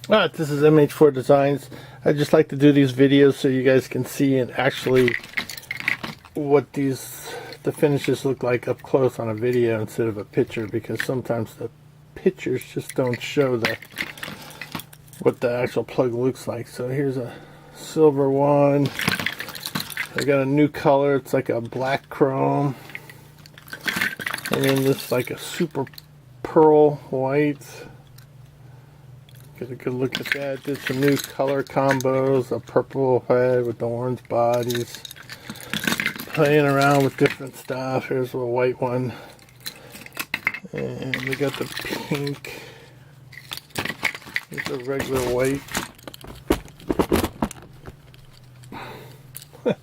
Alright, this is MH4 Designs. I just like to do these videos so you guys can see and actually what the finishes look like up close on a video instead of a picture, because sometimes the pictures just don't show what the actual plug looks like. So here's a silver one. I got a new color. It's like a black chrome, and then this like a super pearl white. Get a good look at that. Did some new color combos, a purple head with the orange bodies. Playing around with different stuff. Here's a white one. And we got the pink. Here's a regular white. A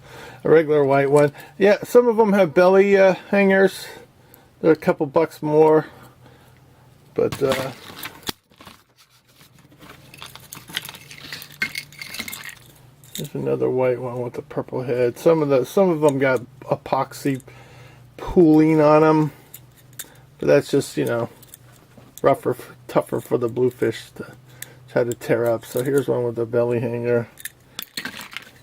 regular white one. Yeah, some of them have belly hangers. They're a couple bucks more. But there's another white one with a purple head. Some of them got epoxy pooling on them, but that's just, you know, rougher, tougher for the bluefish to try to tear up. So here's one with a belly hanger.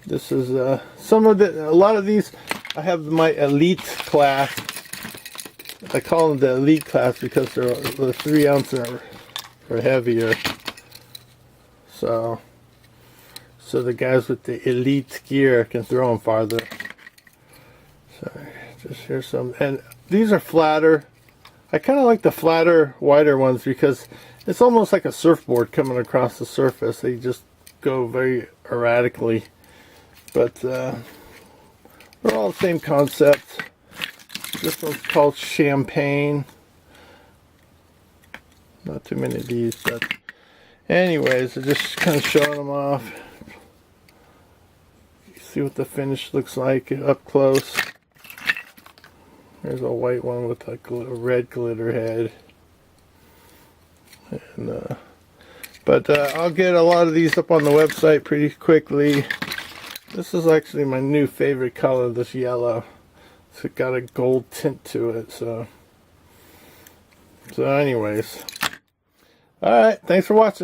This is a lot of these. I have my elite class. I call them the elite class because they're the 3 ounce or heavier. So the guys with the elite gear can throw them farther. So just here's some, and these are flatter. I kind of like the flatter, wider ones because it's almost like a surfboard coming across the surface. They just go very erratically, but they're all the same concept. This one's called Champagne. Not too many of these, but anyways, I'm just kind of showing them off. See what the finish looks like up close. There's a white one with a red glitter head. And but I'll get a lot of these up on the website pretty quickly. This is actually my new favorite color, this yellow. It's got a gold tint to it, so anyways. Alright, thanks for watching.